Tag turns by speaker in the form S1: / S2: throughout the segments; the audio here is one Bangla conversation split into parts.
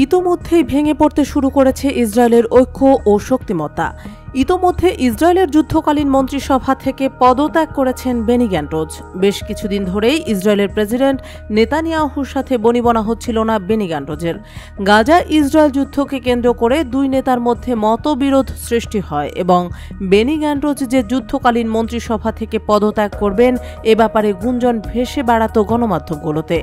S1: ইতোমধ্যেই ভেঙে পড়তে শুরু করেছে ইসরায়েলের ঐক্য ও শক্তিমত্তা। ইতোমধ্যে ইসরায়েলের যুদ্ধকালীন মন্ত্রিসভা থেকে পদত্যাগ করেছেন বেনি গ্যান্টজ। বেশ কিছুদিন ধরেই ইসরায়েলের প্রেসিডেন্ট নেতানিয়াহুর সাথে বনিবনা হচ্ছিল না বেনি গ্যান্টজের। গাজা ইসরায়েল যুদ্ধকে কেন্দ্র করে দুই নেতার মধ্যে মতবিরোধ সৃষ্টি হয় এবং বেনি গ্যান্টজ যে যুদ্ধকালীন মন্ত্রিসভা থেকে পদত্যাগ করবেন এ ব্যাপারে গুঞ্জন ভেসে বেড়াত গণমাধ্যমগুলোতে।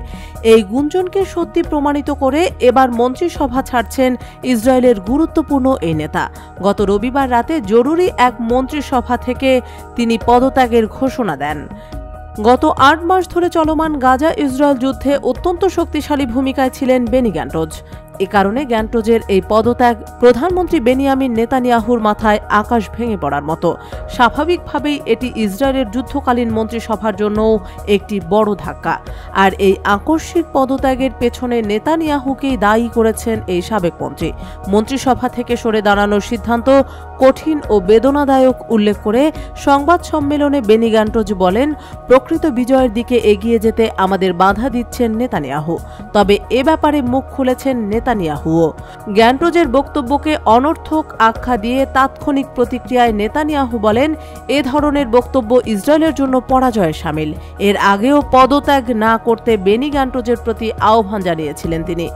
S1: এই গুঞ্জনকে সত্যি প্রমাণিত করে এবার মন্ত্রিসভা ছাড়ছেন ইসরায়েলের গুরুত্বপূর্ণ এই নেতা। গত রবিবার রাতে জরুরি এক মন্ত্রিসভা থেকে তিনি পদত্যাগের ঘোষণা দেন। গত ৮ মাস ধরে চলমান গাজা ইসরায়েল যুদ্ধে অত্যন্ত শক্তিশালী ভূমিকায় ছিলেন বেনি গ্যান্টজ। এ কারণে গ্যান্টজের এই পদত্যাগ প্রধানমন্ত্রী বেনিয়ামিন নেতানিয়াহুর মাথায় আকাশ ভেঙে পড়ার মতো। স্বাভাবিকভাবেই এটি ইসরায়েলের যুদ্ধকালীন মন্ত্রিসভার জন্যও একটি বড় ধাক্কা। আর এই আকস্মিক পদত্যাগের পেছনে নেতানিয়াহুকেই দায়ী করেছেন এই সাবেক মন্ত্রী। মন্ত্রিসভা থেকে সরে দাঁড়ানোর সিদ্ধান্ত কঠিন ও বেদনাদায়ক উল্লেখ করে সংবাদ সম্মেলনে বেনি গ্যান্টজ বলেন, প্রকৃত বিজয়ের দিকে এগিয়ে যেতে আমাদের বাধা দিচ্ছেন নেতানিয়াহু। তবে এ ব্যাপারে মুখ খুলেছেন নেতানিয়াহুও। গ্যান্টজের বক্তব্যকে অনর্থক আখ্যা দিয়ে তাৎক্ষণিক প্রতিক্রিয়ায় নেতানিয়াহু বলেন, এ ধরনের বক্তব্য ইসরায়েলের জন্য পরাজয়ের শামিল। এর আগেও পদত্যাগ না করতে বেনি গ্যান্টজের প্রতি আহ্বান জানিয়েছিলেন তিনি।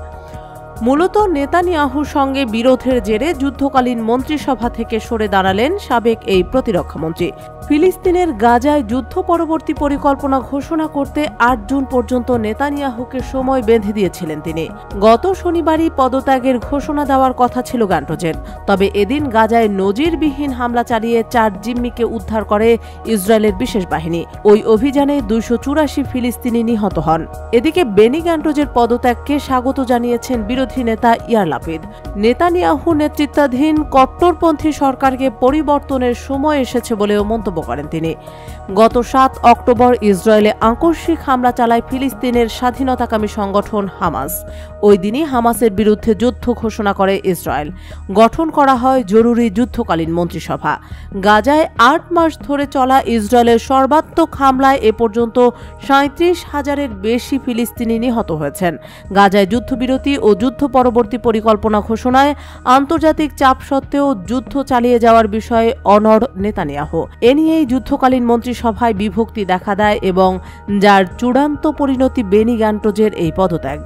S1: মূলত নেতানিয়াহুর সঙ্গে বিরোধের জেরে যুদ্ধকালীন মন্ত্রিসভা থেকে সরে দাঁড়ালেন সাবেক এই প্রতিরক্ষামন্ত্রী। ফিলিস্তিনের গাজায় যুদ্ধ পরবর্তী পরিকল্পনা ঘোষণা করতে ৮ জুন পর্যন্ত নেতানিয়াহুকে সময় বেঁধে দিয়েছিলেন তিনি। গত শনিবারই পদত্যাগের ঘোষণা দেওয়ার কথা ছিল গ্যান্টজের। তবে এদিন গাজায় নজিরবিহীন হামলা চালিয়ে ৪ জিম্মিকে উদ্ধার করে ইসরায়েলের বিশেষ বাহিনী। ওই অভিযানে ২৮৪ ফিলিস্তিনি নিহত হন। এদিকে বেনি গ্যান্টজের পদত্যাগকে স্বাগত জানিয়েছেন বিরোধী নেতা ইয়ার লাপিদ। নেতানিয়াহু নেতৃত্বাধীন কট্টরপন্থী সরকারকে পরিবর্তনের সময় এসেছে বলেও মন্তব্য করেন তিনি। গত ৭ অক্টোবর ইসরায়েলে আকস্মিক হামলা চালায় ফিলিস্তিনের স্বাধীনতাকামী সংগঠন হামাস। ওই দিনই হামাসের বিরুদ্ধে যুদ্ধ ঘোষণা করে ইসরায়েল। গঠন করা হয় জরুরি যুদ্ধকালীন মন্ত্রিসভা। গাজায় ৮ মাস ধরে চলা ইসরায়েলের সর্বাত্মক হামলায় এ পর্যন্ত ৩৭,০০০-এর বেশি ফিলিস্তিনি নিহত হয়েছেন। গাজায় যুদ্ধবিরতি ও যুদ্ধ পরবর্তী পরিকল্পনা ঘোষণায় আন্তর্জাতিক চাপ সত্ত্বেও যুদ্ধ চালিয়ে যাওয়ার বিষয়ে অনড় নেতানিয়াহু। এ নিয়েই যুদ্ধকালীন মন্ত্রিসভায় বিভক্তি দেখা দেয় এবং যার চূড়ান্ত পরিণতি বেনি গ্যান্টজের এই পদত্যাগ।